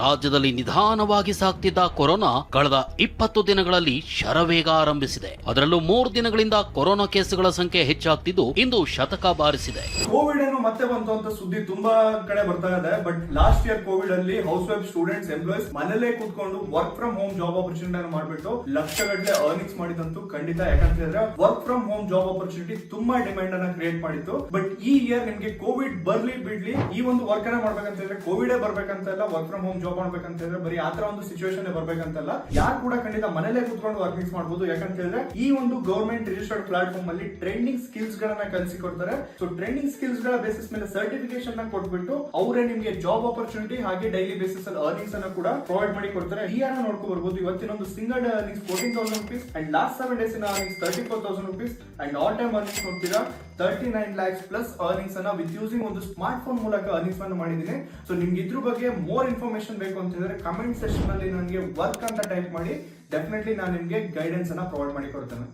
ರಾಜ್ಯದಲ್ಲಿ ನಿಧಾನವಾಗಿ ಸಾಗ್ತಿದ್ದ ಕೊರೋನಾ ಕಳೆದ 20 ದಿನಗಳಲ್ಲಿ ಶರವೇಗ ಆರಂಭಿಸಿದೆ. ಅದರಲ್ಲೂ 3 ದಿನಗಳಿಂದ ಕೊರೋನಾ ಕೇಸುಗಳ ಸಂಖ್ಯೆ ಹೆಚ್ಚಾಗ್ತಿದ್ದು ಇಂದು ಶತಕ ಬಾರಿಸಿದೆ. ಕೋವಿಡ್ ಏನು ಮತ್ತೆ ಬಂತು ಅಂತ ಸುದ್ದಿ ತುಂಬಾ ಕಡೆ ಬರ್ತಾ ಇದೆ. ಬಟ್ ಲಾಸ್ಟ್ ಇಯರ್ ಕೋವಿಡ್ ಅಲ್ಲಿ ಹೌಸ್ ವೈಫ್, ಸ್ಟೂಡೆಂಟ್ಸ್, ಎಂಪ್ಲಾಯೀಸ್ ಮನೇಲೆ ಕೂತ್ಕೊಂಡು work from home job opportunity ಮಾಡ್ಬಿಟ್ಟು ಲಕ್ಷಗಟ್ಟಲೆ ಅರ್ನಿಂಗ್ಸ್ ಮಾಡಿದಂತೂ ಖಂಡಿತ. ಯಾಕಂತ ಹೇಳಿದ್ರೆ work from home job opportunity ತುಂಬಾ ಡಿಮ್ಯಾಂಡ್ ಅನ್ನ ಕ್ರಿಯೇಟ್ ಮಾಡಿತ್ತು. ಬಟ್ ಈ ಇಯರ್ ನಿಮ್ಗೆ ಕೋವಿಡ್ ಬರ್ಲಿ ಬಿಡ್ಲಿ ಈ ಒಂದು ವರ್ಕ್ ಅನ್ನ ಮಾಡ್ಬೇಕಂತ ಹೇಳಿದ್ರೆ ಕೋವಿಡ್ ಬರ್ಬೇಕಂತ ಇಲ್ಲ, ವರ್ಕ್ ಫ್ರಮ್ ಹೋಮ್ ಜಾಬ್ ಮಾಡ್ಬೇಕಂತ ಹೇಳಿದ್ರೆ ಬರೀ ಆತರ ಒಂದು ಸಿಚುವೇಶನ್ ಬರ್ಬೇಕಂತಲ್ಲ. ಯಾರು ಕೂಡ ಖಂಡಿತ ಮನೇಲೆ ಕೂತ್ಕೊಂಡು ವರ್ಕಿಂಗ್ಸ್ ಮಾಡಬಹುದು. ಯಾಕಂತ ಹೇಳಿದ್ರೆ ಈ ಒಂದು ಗವರ್ಮೆಂಟ್ ರಿಜಿಸ್ಟರ್ಡ್ ಪ್ಲಾಟ್ಫಾರ್ಮ್ ಅಲ್ಲಿ ಟ್ರೈನಿಂಗ್ ಸ್ಕಿಲ್ಸ್ ಗಳನ್ನ ಕಲಿಸಿಕೊಡ್ತಾರೆ. ಸೊ ಟ್ರೈನಿಂಗ್ ಸ್ಕಿಲ್ಸ್ ಗಳ ಬೇಸಿಸ್ ಮೇಲೆ ಸರ್ಟಿಫಿಕೇಶನ್ ಕೊಟ್ಬಿಟ್ಟು ಅವರೇ ನಿಮ್ಗೆ ಜಾಬ್ ಆಪರ್ಚುನಿಟಿ ಹಾಗೆ ಡೈಲಿ ಬೇಸಿಸ್ ಅಲ್ಲಿ ಅರ್ನಿಂಗ್ಸ್ ಅನ್ನ ಕೂಡ ಪ್ರೊವೈಡ್ ಮಾಡಿ ಕೊಡ್ತಾರೆ. ಈ ಅನ್ನ ನೋಡ್ಕೊ ಬರ್ಬೋದು. ಇವತ್ತಿನ ಒಂದು single day earnings 14,000 rupees and last 7 days earnings 34,000 rupees and all time earnings ನೋಡ್ತೀರಾ 39 lakhs ಪ್ಲಸ್ ಅರ್ನಿಂಗ್ಸ್ ಅನ್ನ ವಿತ್ ಯೂಸಿಂಗ್ ಒಂದು ಸ್ಮಾರ್ಟ್ ಫೋನ್ ಮೂಲಕ ಅರ್ನಿಂಗ್ಸ್ ಅನ್ನು ಮಾಡಿದ್ದೀನಿ. ಸೊ ನಿಮ್ಗೆ ಇದ್ರ ಬಗ್ಗೆ ಮೋರ್ ಇನ್ಫಾರ್ಮೇಶನ್ ಬೇಕು ಅಂತ ಹೇಳಿದ್ರೆ ಕಮೆಂಟ್ ಸೆಕ್ಷನ್ ಅಲ್ಲಿ ನನಗೆ ವರ್ಕ್ ಅಂತ ಟೈಪ್ ಮಾಡಿ. ಡೆಫಿನೆಟ್ಲಿ ನಾನು ನಿಮ್ಗೆ ಗೈಡೆನ್ಸ್ ಅನ್ನ ಪ್ರೊವೈಡ್ ಮಾಡಿ ಕೊಡ್ತೇನೆ.